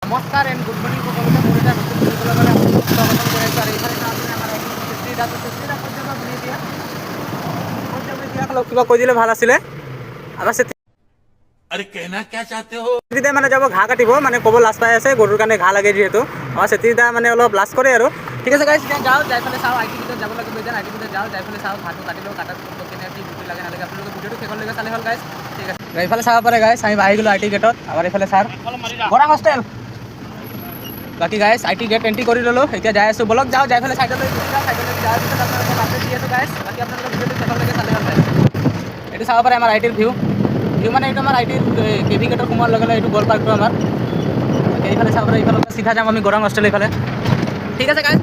নমস্কাৰ and good morning সকলোকে মোৰ এটা নতুন ভিডিঅ'লৈ মানে আপোনালোকক স্বাগতম জনাইছোঁ আৰু এইফালে আমাৰ কিবা কৈ দিলে ভাল আছিলে আমাৰ अरे कहना क्या चाहते हो চেত্ৰীদাই মানে যাব ঘাঁহ কাটিব মানে ক'ব লাজ পাই আছে গৰুৰ কাৰণে ঘাঁহ লাগে যিহেতু আমাৰ চেত্ৰীদা মানে অলপ লাজ কৰে আৰু ঠিক আছে গাইছ এতিয়া যাওঁ যাই পেলাই চাওঁ আই টি ভিতৰত যাব লাগিব এতিয়া আই টি ভিতৰত যাওঁ যাই পেলাই চাওঁ ঘাঁহটো কাটি লওঁ কাটাৰ পিছত কেনে কি ডিউটি লাগে নালাগে আপোনালোকে ভিডিঅ'টো শেষলৈকে চালে হ'ল গাইছ ঠিক আছে এইফালে চাব পাৰে গাইছ আমি আহি গ'লোঁ আই টি গেটত আমাৰ এইফালে ছাৰ গৰা হোষ্টেল বাকী গাইছ আই টি গেট এণ্ট্ৰি কৰি ল'লোঁ এতিয়া যাই আছোঁ বলক যাওঁ যাই পেলাই চাইডলৈ চাইডলৈ যোৱাৰ পিছত আপোনালোকক আপডেট দি আছোঁ গাইছ বাকী আপোনালোকে ভিডিঅ'টো শেষলৈকে চালে হ'ল গাইছ এইটো চাব পাৰে আমাৰ আই টিৰ ভিউ মানে এইটো আমাৰ আই টিৰ কে ভি গেটৰ সোমোৱাৰ লগে লগে এইটো গ'ল পাৰ্কটো আমাৰ এইফালে চাব পাৰে এইফালে চিধা যাম আমি গৰং হোষ্টেল এইফালে ঠিক আছে গাইছ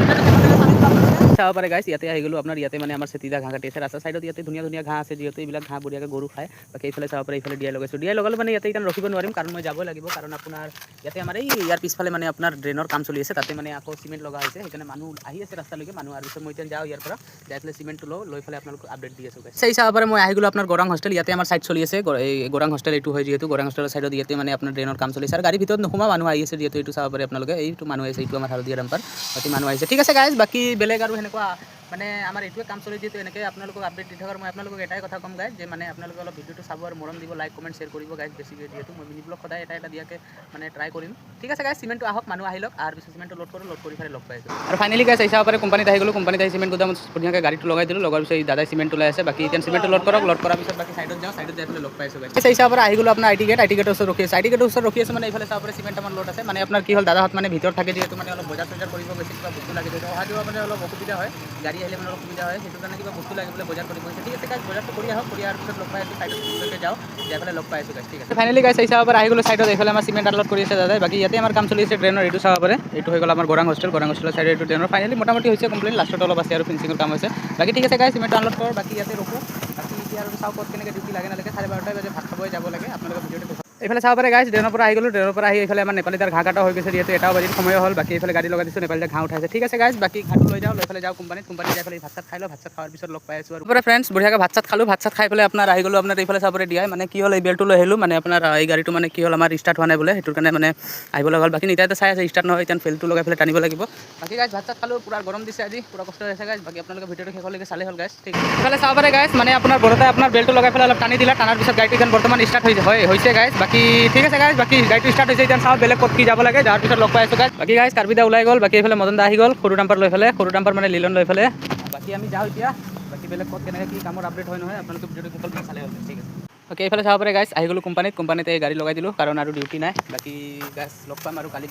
চাব পাৰে গাইছ ইয়াতে আহি গ'লোঁ আপোনাৰ ইয়াতে মানে আমাৰ চেতিদা ঘাঁহ কাটি আছে ৰাস্তা চাইডত ইয়াতে ধুনীয়া ধুনীয়া ঘাঁহ আছে যিহেতু এইবিলাক ঘাঁহ বঢ়িয়াকৈ গৰু খায় বাকী এইফালে চাব পাৰে এইফালে দিয়াই লগাইছোঁ দিয়াই লগালে মানে ইয়াতে এতিয়া ৰখিব নোৱাৰিম কাৰণ মই যাবই লাগিব কাৰণ আপোনাৰ ইয়াতে আমাৰ এই ইয়াৰ পিছফালে মানে আপোনাৰ ড্ৰেইনৰ কাম চলি আছে তাতে মানে আকৌ চিমেণ্ট লগা হৈছে সেইকাৰণে মানুহ আহি আছে ৰাস্তালৈকে মানুহ আৰু পিছত মই এতিয়া যাওঁ ইয়াৰ পৰা যাই পেলাই চিমেণ্টটো লৈ পেলাই আপোনালোকক আপডেট দি আছোঁ সেই চাব পাৰে মই আহি গ'লোঁ আপোনাৰ গৰং হোষ্টেল ইয়াতে আমাৰ চাইড চলি আছে এই গৰং হোষ্টেল এইটো হয় যিহেতু গৰং হোষ্টেলৰ চাইডত ইয়াতে মানে আপোনাৰ ড্ৰেইনৰ কাম চলি আছে আৰু গাড়ীৰ ভিতৰত নোসোমা মানুহ আহি আছে যিহেতু এইটো চাব পাৰে আপোনালোকে এইটো মানুহ আহিছে এইটো আমাৰ হালধীয়া ডাম্পাৰ বাকী মানুহ আহিছে ঠিক আছে গাইজ বাকী বেলেগ আৰু সেনেকুৱা মানে আমাৰ এইটোৱে কাম চলি যিহেতু এনেকৈ আপোনালোকক আপডেট দি থকাৰ মই আপোনালোকক এটাই কথা ক'ম গাইজ যে মানে আপোনালোকে অলপ ভিডিঅ'টো চাব আৰু মৰম দিব লাইক কমেণ্ট শ্বেয়াৰ কৰিব গাইজ বেছিকৈ যিহেতু মই মিনি ব্লগ সদায় এটা দিয়াকৈ মানে ট্ৰাই কৰিম ঠিক আছে গাইজ চিমেণ্টটো আহক মানুহ আহি লওক আৰু পিছত চিমেণ্টটো লোড কৰি ফালে লগ পাইছোঁ আৰু ফাইনেলি গাইজ চাব পাৰে কোম্পানীত আহি গ'লোঁ কোম্পানীত আহি চিমেণ্ট গোদাম ধুনীয়াকৈ গাড়ীটো লগাই দিলোঁ লগাৰ পিছত এই দাদাই চিমেণ্ট ওলাই আছে বাকী এতিয়া চিমেণ্টটো লোড কৰক লোড কৰাৰ পিছত বাকী চাইডত যাওঁ চাইডত যাই পেলাই লগ পাইছোঁ গাইজ সেই চাব পাৰে আহি গ'লোঁ আপোনাৰ আই টি গেটৰ ওচৰত ৰখি আছে আই টি গেটৰ ওচৰত ৰখি আছে মানে এইফালে চাব পাৰে চিমেণ্ট আমাৰ লোড আছে মানে আপোনাৰ কি হ'ল দাদাহঁত মানে ভিতৰত থাকে যিহেতু মানে অলপ বজাৰ চজাৰ কৰিব গৈছে কিবা বস্তু লাগে যিহেতু অহা যোৱা মানে অলপ অসুবিধা হয় গাড়ী আহিলে মানে অলপ সুবিধা হয় সেইটো কাৰণে কিবা বস্তু লাগে বোলে বজাৰ কৰিব গৈছে ঠিক আছে গাইজ বজাৰটো কৰি আহক কৰি অহাৰ পিছত লগ পাই আছোঁ চাইডত যাওঁ যাই পেলাই লগ পাই আছোঁ গাইজ ঠিক আছে ফাইনেলি গাইজ চাব পাৰে আহি গ'লোঁ চাইডত এইফালে আমাৰ চিমেণ্ট আনলোড কৰি আছে দাদাই বাকী ইয়াতে আমাৰ কাম চলি আছে ড্ৰেইনৰ এইটো চাব পাৰে এইটো হৈ গ'ল আমাৰ গৰং হোষ্টেলৰ চাইডে এইটো ড্ৰেইনৰ ফাইনেলি মোটামুটি হৈছে কমপ্লিট লাষ্টত অলপ আছে আৰু ফিনিচিঙৰ কাম হৈছে বাকী ঠিক আছে গাইজ চিমেণ্টটো আনলোড কৰোঁ বাকী ইয়াতে ৰখোঁ বাকী এতিয়া আৰু চাওঁ ক'ত কেনেকৈ ডিউটি লাগে নালাগে 12:30 বাজে ভাত খাবই যাব লাগে আপোনালোকে ভিডিঅ'টো এইফালে চাব পাৰে গাইজ ড্ৰেইনৰ পৰা আহি গ'লোঁ ড্ৰেইনৰ পৰা আহি এইফালে আমাৰ নেপালীদাৰ ঘাঁহ কাটা হৈ গৈছে যিহেতু এটাও বাজিত সময় হ'ল বাকী এইফালে গাড়ী লগাই দিছোঁ নেপালীদাৰ ঘাঁহ উঠাইছে ঠিক আছে গাইজ বাকী ঘাঁহটো লৈ পেলাই যাওঁ কোম্পানীত যাই পেলাই ভাত চাত খাই লওঁ ভাত চাত খোৱাৰ পিছত লগ পাই আছোঁ আৰু ফ্ৰেণ্ডছ বঢ়িয়াকৈ ভাত চাত খালোঁ ভাত চাত খাই পেলাই আপোনাৰ আহি গ'লোঁ আপোনাৰ এইফালে চাব পাৰে দিয়াই মানে কি হ'ল এই বেলটো লৈ আহিলোঁ মানে আপোনাৰ এই গাড়ীটো মানে কি হ'ল আমাৰ ষ্টাৰ্ট হোৱা নাই বোলে সেইটো কাৰণে মানে আহিব লগা হ'ল বাকী নিতাইতে চাই আছে ষ্টাৰ্ট নহয় এতিয়া ফেলটো লগাই পেলাই টানিব লাগিব বাকী গাইজ ভাত চাত খালোঁ পুৰা গৰম দিছে আজি পুৰা কষ্ট হৈছে গাইজ বাকী আপোনালোকে ভিডিঅ'টো শেষলৈকে চালে হ'ল গাইজ ঠিক আছে এইফালে চাব পাৰে গাইজ মানে আপোনাৰ ঘৰতে আপোনাৰ বেলটো লগাই পেলাই অলপ টানি দিলা টানাৰ পিছত গাড়ীটো এখন বৰ্তমান ষ্টাৰ্ট হৈছে গাইজ বাকী ঠিক আছে গাইজ বাকী গাড়ীটো ষ্টাৰ্ট হৈছে এতিয়া চাওঁ বেলেগ ক'ত কি যাব লাগে যাৰ পিছত লগ পাই আছোঁ গাইজ বাকী গাইজ কাৰ্বিদা ওলাই গ'ল বাকী এইফালে মদন দা আহি গ'ল সৰু ডাম্পাৰ লৈ পেলাই সৰু ডাম্পাৰ মানে লিলন লৈ পেলাই বাকী আমি যাওঁ এতিয়া বাকী বেলেগ ক'ত কেনেকৈ কি কামৰ আপডেট হয় নহয় আপোনালোকে ভিডিঅ'টো শেষলৈকে চালে হ'ল ঠিক আছে বাকী এইফালে চাব পাৰে গাইজ আহি গ'লোঁ কোম্পানীত এই গাড়ী লগাই দিলোঁ কাৰণ আৰু ডিউটি নাই বাকী গাইজ লগ পাম আৰু কালি